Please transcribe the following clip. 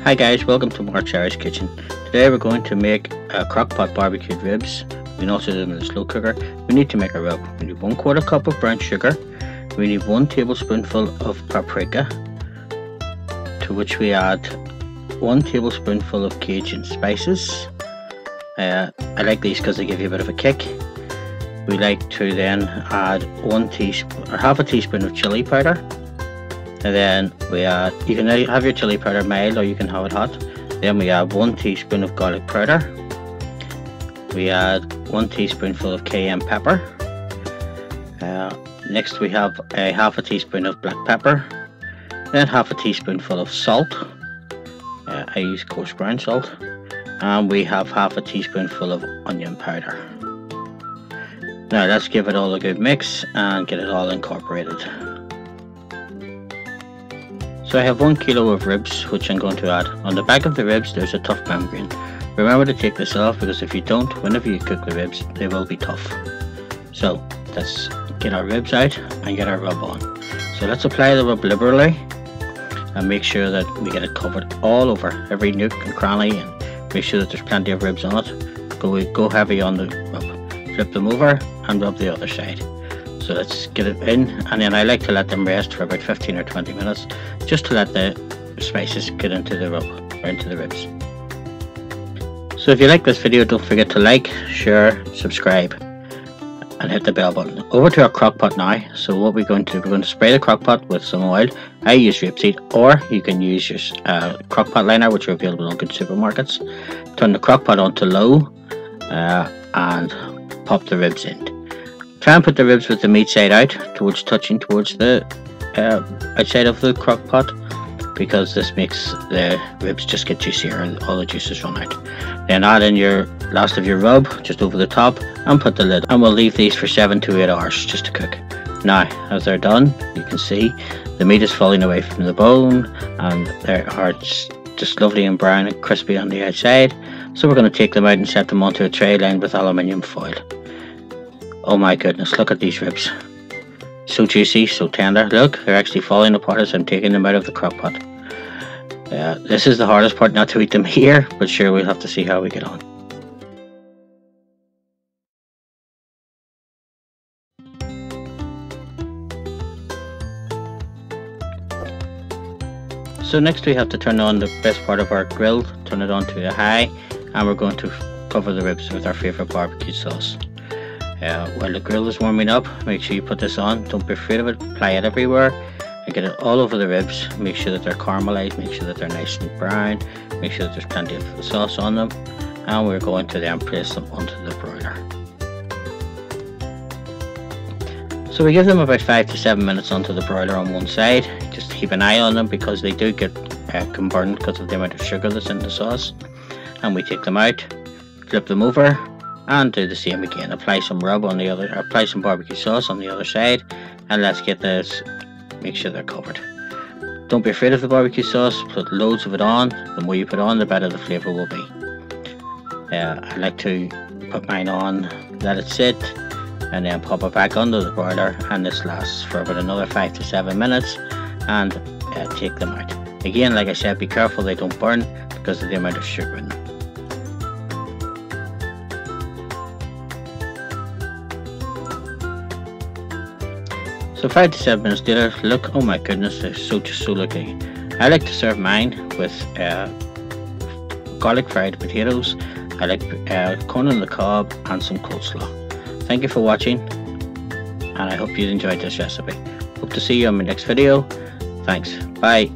Hi guys, welcome to Mark's Irish Kitchen. Today we're going to make crockpot barbecued ribs. We can also do them in a slow cooker. We need to make a rub. We need 1/4 cup of brown sugar. We need 1 tablespoonful of paprika, to which we add 1 tablespoonful of cajun spices. I like these because they give you a bit of a kick. We like to then add 1 teaspoon or half a teaspoon of chili powder. And then we add, you can have your chili powder mild or you can have it hot. Then we add 1 teaspoon of garlic powder. We add 1 teaspoonful of cayenne pepper. Next we have a half a teaspoon of black pepper. Then half a teaspoonful of salt. I use coarse ground salt. And we have half a teaspoonful of onion powder. Now let's give it all a good mix and get it all incorporated. So I have 1 kilo of ribs which I'm going to add. On the back of the ribs there's a tough membrane. Remember to take this off, because if you don't, whenever you cook the ribs they will be tough. So let's get our ribs out and get our rub on. So let's apply the rub liberally and make sure that we get it covered all over, every nook and cranny, and make sure that there's plenty of ribs on it. Go heavy on the rub. Flip them over and rub the other side. So let's get it in, and then I like to let them rest for about 15 or 20 minutes just to let the spices get into the rub, or into the ribs. So if you like this video, don't forget to like, share, subscribe and hit the bell button. Over to our crock pot now. So what we're going to do, we're going to spray the crock pot with some oil. I use rapeseed, or you can use your crock pot liner, which are available in good supermarkets. Turn the crock pot on to low and pop the ribs in. Try and put the ribs with the meat side out, touching towards the outside of the crock pot, because this makes the ribs just get juicier and all the juices run out. Then add in your last of your rub just over the top and put the lid, and we'll leave these for 7 to 8 hours just to cook. Now as they're done, you can see the meat is falling away from the bone and they are just lovely and brown and crispy on the outside. So we're going to take them out and set them onto a tray lined with aluminium foil. Oh my goodness, look at these ribs. So juicy, so tender. Look, they're actually falling apart as I'm taking them out of the crock pot. This is the hardest part, not to eat them here, but sure, we'll have to see how we get on. So next we have to turn on the best part of our grill, turn it on to a high, and we're going to cover the ribs with our favourite barbecue sauce. While the grill is warming up, make sure you put this on. Don't be afraid of it. Apply it everywhere and get it all over the ribs. Make sure that they're caramelized, make sure that they're nice and brown, make sure that there's plenty of sauce on them, and we're going to then place them onto the broiler. So we give them about 5 to 7 minutes onto the broiler on one side. Just keep an eye on them, because they do get can burn because of the amount of sugar that's in the sauce. And we take them out, flip them over, and do the same again. Apply some rub on the other, apply some barbecue sauce on the other side, and let's get this, make sure they're covered. Don't be afraid of the barbecue sauce, put loads of it on. The more you put on, the better the flavour will be. I like to put mine on, let it sit, and then pop it back under the broiler, and this lasts for about another 5 to 7 minutes, and take them out. Again, like I said, be careful they don't burn because of the amount of sugar in them. So 5 to 7 minutes later, look, oh my goodness, they're so lucky. I like to serve mine with garlic fried potatoes. I like corn on the cob and some coleslaw. Thank you for watching, and I hope you enjoyed this recipe. Hope to see you on my next video. Thanks. Bye.